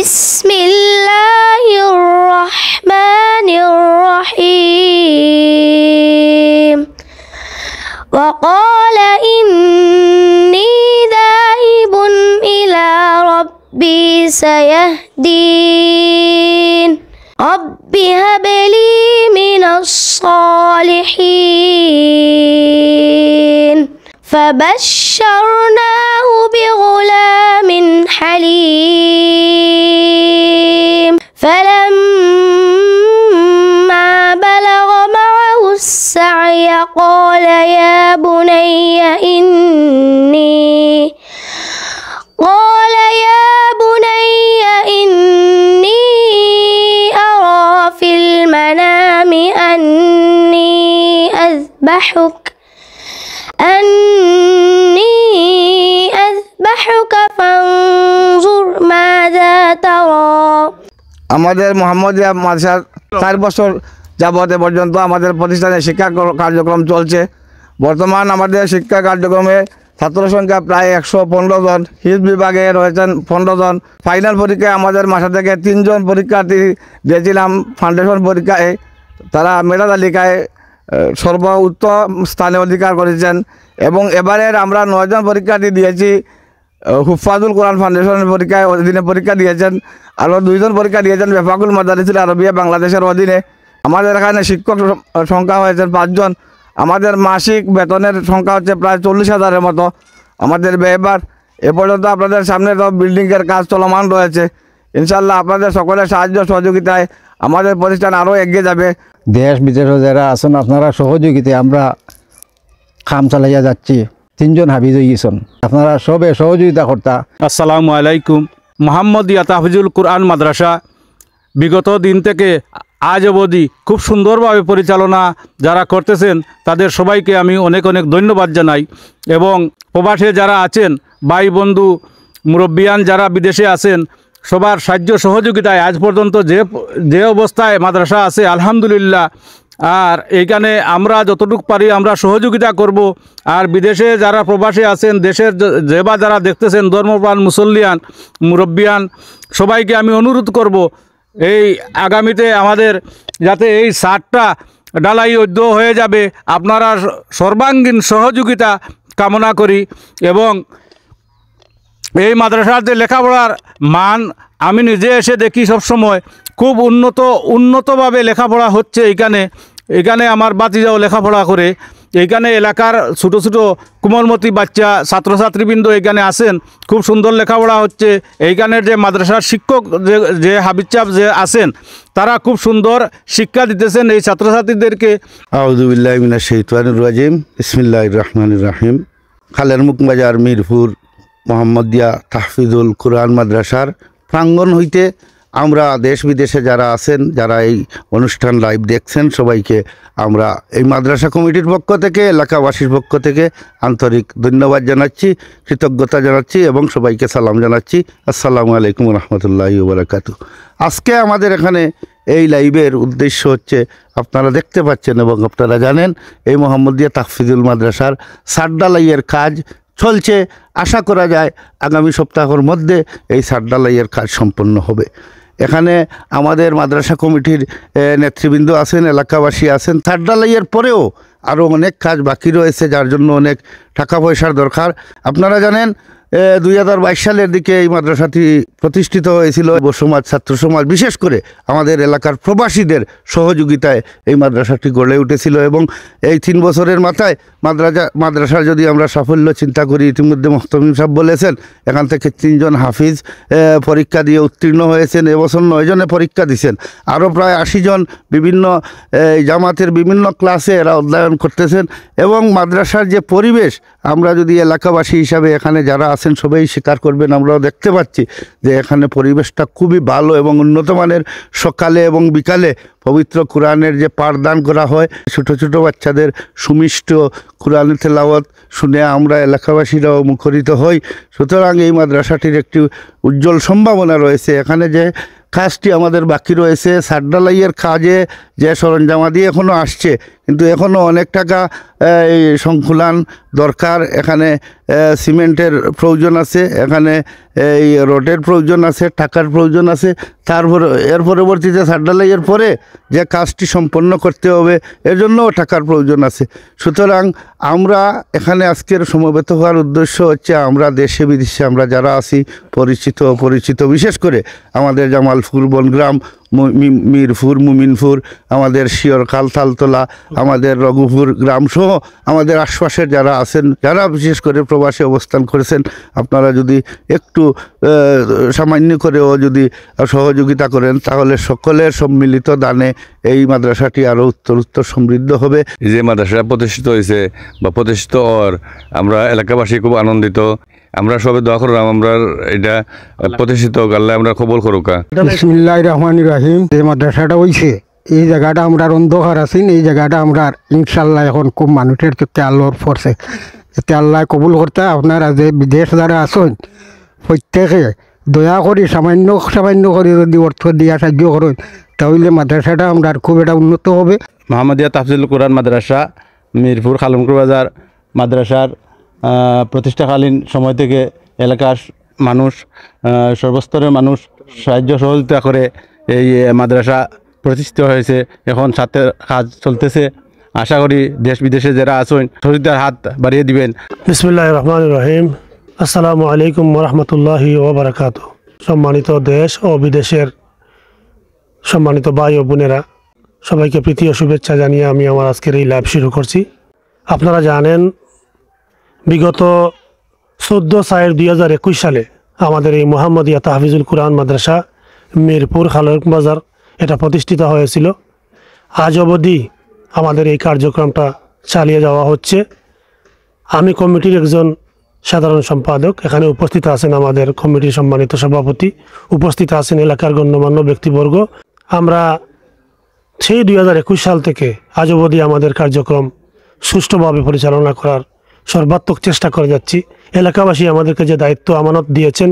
بسم الله الرحمن الرحيم وقال إني ذاهب إلى ربي سيهدين رب هب لي من الصالحين فبشرناه بغلام حليم فلما بلغ معه السعي قال يا بني إني أرى في المنام أني أذبحك فانظر ماذا ترى আমাদের মোহাম্মদিয়া মাদ্রাসার 4 বছর যাবত পর্যন্ত আমাদের প্রতিষ্ঠানে শিক্ষা কার্যক্রম চলছে। বর্তমান আমাদের শিক্ষা কার্যক্রমে ছাত্র সংখ্যা প্রায় 115 জন, হিফজ বিভাগে রয়েছেন 15 জন। ফাইনাল পরীক্ষায় আমাদের মাসা থেকে 3 জন পরীক্ষার্থী দিয়েছিলাম ফাউন্ডেশন পরীক্ষায়, তারা মেধা তালিকায় সর্বোচ্চ স্থানে অধিকার করেছেন। এবং এবারের আমরা 9 জন পরীক্ষার্থী দিয়েছি হুফাজুল কোরআন ফাউন্ডেশনের পরীক্ষায় অধীনে পরীক্ষা দিয়েছেন। আরও 2 জন পরীক্ষা দিয়েছেন বেফাকুল মাদারিসুল আরবিয়া বাংলাদেশের অধীনে। আমাদের এখানে শিক্ষক সংখ্যা হয়েছেন 5 জন। আমাদের মাসিক বেতনের সংখ্যা হচ্ছে প্রায় 40,000-এর মতো। আমাদের ব্যয়ভার এ পর্যন্ত আপনাদের সামনে তো বিল্ডিংয়ের কাজ চলমান রয়েছে। ইনশাল্লাহ আপনাদের সকলের সাহায্য সহযোগিতায় আমাদের প্রতিষ্ঠান আরও এগিয়ে যাবে। দেশ বিদেশে যারা আছেন আপনারা সহযোগিতায় আমরা কাম চালাইয়া যাচ্ছি। 3 জন হাফিজ হয়ে গেছেন, আপনারা সবে সহযোগিতা করতা। আসসালামু আলাইকুম। মোহাম্মদিয়া তাহফিজুল কুরআন মাদ্রাসা বিগত দিন থেকে আজ অবধি খুব সুন্দরভাবে পরিচালনা যারা করতেছেন তাদের সবাইকে আমি অনেক অনেক ধন্যবাদ জানাই। এবং প্রবাসে যারা আছেন ভাই বন্ধু মুরব্বিয়ান যারা বিদেশে আছেন সবার সাহায্য সহযোগিতায় আজ পর্যন্ত যে অবস্থায় মাদ্রাসা আছে আলহামদুলিল্লাহ। আর এইখানে আমরা যতটুকু পারি আমরা সহযোগিতা করব। আর বিদেশে যারা প্রবাসী আছেন দেশের যেবা যারা দেখতেছেন ধর্মপ্রাণ মুসল্লিয়ান মুরব্বিয়ান সবাইকে আমি অনুরোধ করব এই আগামীতে আমাদের যাতে এই ছাদটা ঢালাই অদ্য হয়ে যাবে আপনারা সর্বাঙ্গীন সহযোগিতা কামনা করি। এবং এই মাদ্রাসার যে লেখাপড়ার মান আমি নিজে এসে দেখি সবসময় খুব উন্নতভাবে লেখাপড়া হচ্ছে। এখানে আমার বাতিজাও লেখাপড়া করে। এইখানে এলাকার ছোটো ছোটো কোমলমতি বাচ্চা ছাত্রছাত্রীবৃন্দ এখানে আসেন, খুব সুন্দর লেখাপড়া হচ্ছে। এইখানের যে মাদ্রাসার শিক্ষক যে হাবিজ সাহেব যে আছেন তারা খুব সুন্দর শিক্ষা দিতেছেন এই ছাত্রছাত্রীদেরকে। আউযু বিল্লাহি মিনাশ শাইতানির রাজিম, বিসমিল্লাহির রহমানির রহিম। খালেরমুখ বাজার মিরপুর মোহাম্মদিয়া তাহফিজুল কুরআন মাদ্রাসার প্রাঙ্গণ হইতে আমরা দেশ বিদেশে যারা আছেন যারা এই অনুষ্ঠান লাইভ দেখছেন সবাইকে আমরা এই মাদ্রাসা কমিটির পক্ষ থেকে এলাকাবাসীর পক্ষ থেকে আন্তরিক ধন্যবাদ জানাচ্ছি, কৃতজ্ঞতা জানাচ্ছি এবং সবাইকে সালাম জানাচ্ছি। আসসালামু আলাইকুম রহমতুল্লাহি ওয়া বারাকাতুহু। আজকে আমাদের এখানে এই লাইভের উদ্দেশ্য হচ্ছে আপনারা দেখতে পাচ্ছেন এবং আপনারা জানেন এই মোহাম্মদিয়া তাহফিজুল মাদ্রাসার ছাদ ঢালাইয়ের কাজ চলছে। আশা করা যায় আগামী সপ্তাহের মধ্যে এই ছাদ ঢালাইয়ের কাজ সম্পন্ন হবে। এখানে আমাদের মাদ্রাসা কমিটির নেতৃবৃন্দ আছেন, এলাকাবাসী আছেন। ছাদ ঢালাইয়ের পরেও আরও অনেক কাজ বাকি রয়েছে যার জন্য অনেক টাকা পয়সার দরকার। আপনারা জানেন 2022 সালের দিকে এই মাদ্রাসাটি প্রতিষ্ঠিত হয়েছিল। যুব সমাজ, ছাত্র সমাজ, বিশেষ করে আমাদের এলাকার প্রবাসীদের সহযোগিতায় এই মাদ্রাসাটি গড়ে উঠেছিল। এবং এই 3 বছরের মাথায় মাদ্রাসার যদি আমরা সাফল্য চিন্তা করি, ইতিমধ্যে মোহতামিম সাহেব বলেছেন এখান থেকে 3 জন হাফিজ পরীক্ষা দিয়ে উত্তীর্ণ হয়েছেন। এবছর 9 জনে পরীক্ষা দিয়েছেন। আরও প্রায় 80 জন বিভিন্ন জামাতের বিভিন্ন ক্লাসে এরা অধ্যয়ন করতেছেন। এবং মাদ্রাসার যে পরিবেশ আমরা যদি এলাকাবাসী হিসাবে এখানে যারা আছেন সবাই স্বীকার করবেন, আমরাও দেখতে পাচ্ছি যে এখানে পরিবেশটা খুবই ভালো এবং উন্নত মানের। সকালে এবং বিকালে পবিত্র কোরআনের যে পাঠদান করা হয়, ছোটো ছোটো বাচ্চাদের সুমিষ্ট কোরআনের তেলাওয়াত শুনে আমরা এলাকাবাসীরাও মুখরিত হই। সুতরাং এই মাদ্রাসাটির একটি উজ্জ্বল সম্ভাবনা রয়েছে। এখানে যে কাজটি আমাদের বাকি রয়েছে ছাদ ঢালাইয়ের কাজে যে সরঞ্জামাদি এখনও আসছে কিন্তু এখনও অনেক টাকা এই সংকুলান দরকার। এখানে সিমেন্টের প্রয়োজন আছে, এখানে এই রডের প্রয়োজন আছে, টাকার প্রয়োজন আছে। তারপরে এর পরবর্তীতে ছাদ ঢালাইয়ের পরে যে কাজটি সম্পন্ন করতে হবে এর জন্যও টাকার প্রয়োজন আছে। সুতরাং আমরা এখানে আজকের সমবেত হওয়ার উদ্দেশ্য হচ্ছে আমরা দেশে বিদেশে আমরা যারা আছি পরিচিত অপরিচিত, বিশেষ করে আমাদের জামালপুর বনগ্রাম, মিরপুর, মুমিনপুর, আমাদের শিয়রখাল, তালতলা, আমাদের রঘুপুর গ্রামসহ আমাদের আশপাশের যারা আছেন, যারা বিশেষ করে প্রবাসে অবস্থান করেছেন, আপনারা যদি একটু সামান্য করেও যদি সহযোগিতা করেন তাহলে সকলের সম্মিলিত দানে এই মাদ্রাসাটি আরও উত্তর সমৃদ্ধ হবে। এই যে মাদ্রাসা প্রতিষ্ঠিত হয়েছে বা প্রতিষ্ঠিত হওয়ার আমরা এলাকাবাসী খুব আনন্দিত। আমরা সবে দোয়া করলাম আমরা এটা প্রতিষ্ঠিত হোক, আল্লাহ আমরা কবুল করুক। বিসমিল্লাহির রহমানির রহিম। যে মাদ্রাসাটা হইছে এই জায়গাটা আমরা অন্ধকার আছি, এই জায়গাটা আমরা ইনশাল্লাহ এখন খুব মানুষের চোখে আল্লাহর পড়ছে, এতে আল্লাহ কবুল করতে। আপনারা যে বিদেশ যারা আছেন প্রত্যেকে দয়া করি সামান্য করে যদি অর্থ দিয়া সাহায্য করেন তাহলে মাদ্রাসাটা আমরা খুব এটা উন্নত হবে। মোহাম্মদিয়া তাহফিজুল কোরআন মাদ্রাসা মিরপুর খালমপুর বাজার মাদ্রাসার প্রতিষ্ঠাকালীন সময় থেকে এলাকার মানুষ, সর্বস্তরের মানুষ সাহায্য সহযোগিতা করে এই মাদ্রাসা প্রতিষ্ঠিত হয়েছে। এখন ছাত্রের কাজ চলতেছে। আশা করি দেশ বিদেশে যারা আছেন সহযোগিতার হাত বাড়িয়ে দিবেন। বিসমিল্লাহির রহমানির রহিম। আসসালামু আলাইকুম ওয়া বারাকাতুহু। সম্মানিত দেশ ও বিদেশের সম্মানিত ভাই ও বোনেরা, সবাইকে প্রীতি ও শুভেচ্ছা জানিয়ে আমি আমার আজকের এই লাইভ শুরু করছি। আপনারা জানেন বিগত 14/4/2021 সালে আমাদের এই মোহাম্মদিয়া তাহফিজুল কোরআন মাদ্রাসা মিরপুর খালমপুর বাজার এটা প্রতিষ্ঠিত হয়েছিল। আজ অবধি আমাদের এই কার্যক্রমটা চালিয়ে যাওয়া হচ্ছে। আমি কমিটির একজন সাধারণ সম্পাদক, এখানে উপস্থিত আছেন আমাদের কমিটির সম্মানিত সভাপতি, উপস্থিত আছেন এলাকার গণ্যমান্য ব্যক্তিবর্গ। আমরা সেই 2021 সাল থেকে আজ অবধি আমাদের কার্যক্রম সুষ্ঠুভাবে পরিচালনা করার সর্বাত্মক চেষ্টা করে যাচ্ছি। এলাকাবাসী আমাদেরকে যে দায়িত্ব আমানত দিয়েছেন,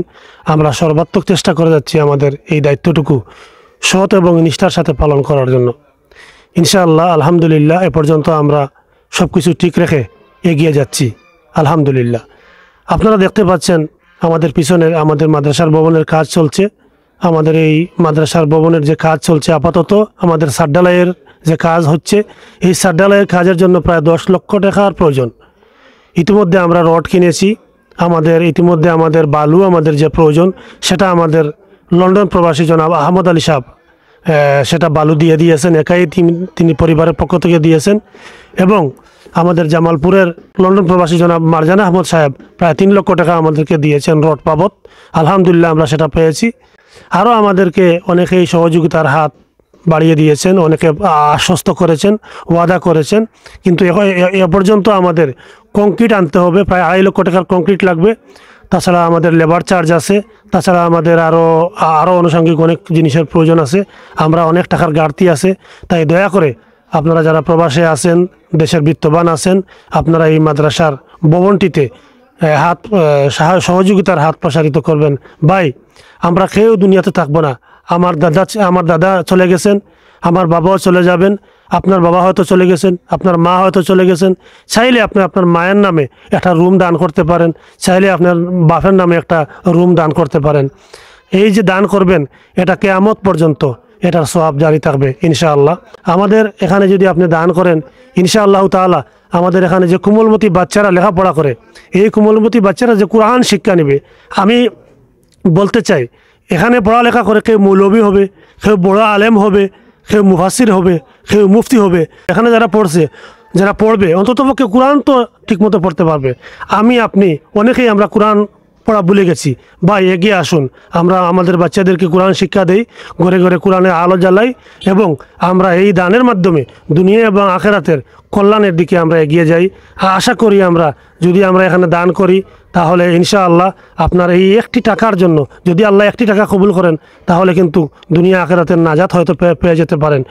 আমরা সর্বাত্মক চেষ্টা করে যাচ্ছি আমাদের এই দায়িত্বটুকু সৎ এবং নিষ্ঠার সাথে পালন করার জন্য। ইনশাআল্লাহ আলহামদুলিল্লাহ এ পর্যন্ত আমরা সব কিছু ঠিক রেখে এগিয়ে যাচ্ছি আলহামদুলিল্লাহ। আপনারা দেখতে পাচ্ছেন আমাদের পিছনের আমাদের মাদ্রাসার ভবনের কাজ চলছে। আমাদের এই মাদ্রাসার ভবনের যে কাজ চলছে আপাতত আমাদের ছাদ ঢালাইয়ের যে কাজ হচ্ছে, এই ছাদ ঢালাইয়ের কাজের জন্য প্রায় 10 লক্ষ টাকার প্রয়োজন। ইতিমধ্যে আমরা রড কিনেছি, ইতিমধ্যে আমাদের বালু আমাদের যে প্রয়োজন সেটা আমাদের লন্ডন প্রবাসী জনাব আহমদ আলী সাহেব সেটা বালু দিয়ে দিয়েছেন, একাই তিনি পরিবারের পক্ষ থেকে দিয়েছেন। এবং আমাদের জামালপুরের লন্ডন প্রবাসী জনাব মারজানা আহমদ সাহেব প্রায় 3 লক্ষ টাকা আমাদেরকে দিয়েছেন রড বাবদ। আলহামদুলিল্লাহ আমরা সেটা পেয়েছি। আরও আমাদেরকে অনেকেই সহযোগিতার হাত বাড়িয়ে দিয়েছেন, অনেকে আশ্বস্ত করেছেন, ওয়াদা করেছেন। কিন্তু এ পর্যন্ত আমাদের কংক্রিট আনতে হবে, প্রায় 2.5 লক্ষ টাকার কংক্রিট লাগবে। তাছাড়া আমাদের লেবার চার্জ আছে, তাছাড়া আমাদের আরও আনুষঙ্গিক অনেক জিনিসের প্রয়োজন আছে। আমরা অনেক টাকার ঘাটতি আছে। তাই দয়া করে আপনারা যারা প্রবাসে আছেন, দেশের বিত্তবান আছেন, আপনারা এই মাদ্রাসার ভবনটিতে সহযোগিতার হাত প্রসারিত করবেন। ভাই, আমরা কেউ দুনিয়াতে থাকবো না। আমার দাদা চলে গেছেন, আমার বাবাও চলে যাবেন, আপনার বাবা হয়তো চলে গেছেন, আপনার মা হয়তো চলে গেছেন। চাইলে আপনি আপনার মায়ের নামে একটা রুম দান করতে পারেন, চাইলে আপনার বাপের নামে একটা রুম দান করতে পারেন। এই যে দান করবেন এটা কিয়ামত পর্যন্ত এটার সওয়াব জারি থাকবে ইনশাআল্লাহ। আমাদের এখানে যদি আপনি দান করেন ইনশাআল্লাহ তাআলা, আমাদের এখানে যে কোমলমতি বাচ্চারা লেখাপড়া করে, এই কোমলমতি বাচ্চারা যে কোরআন শিক্ষা নেবে, আমি বলতে চাই এখানে পড়ালেখা করে কেউ মৌলবী হবে, কেউ বড় আলেম হবে, কেউ মুফাসির হবে, কেউ মুফতি হবে। এখানে যারা পড়ছে, যারা পড়বে অন্ততপক্ষে কোরআন তো ঠিকমতো পড়তে পারবে। আপনি অনেকেই আমরা কোরআন পড়া ভুলে গেছি। ভাই, এগিয়ে আসুন, আমরা আমাদের বাচ্চাদেরকে কোরআন শিক্ষা দেই, ঘরে ঘরে কোরআনের আলো জ্বালাই এবং আমরা এই দানের মাধ্যমে দুনিয়া এবং আখেরাতের কল্যাণের দিকে আমরা এগিয়ে যাই। আশা করি আমরা যদি আমরা এখানে দান করি তাহলে ইনশাআল্লাহ আপনার এই একটি টাকার জন্য যদি আল্লাহ 1টি টাকা কবুল করেন তাহলে কিন্তু দুনিয়া আখেরাতের নাজাত হয়তো পেয়ে যেতে পারেন।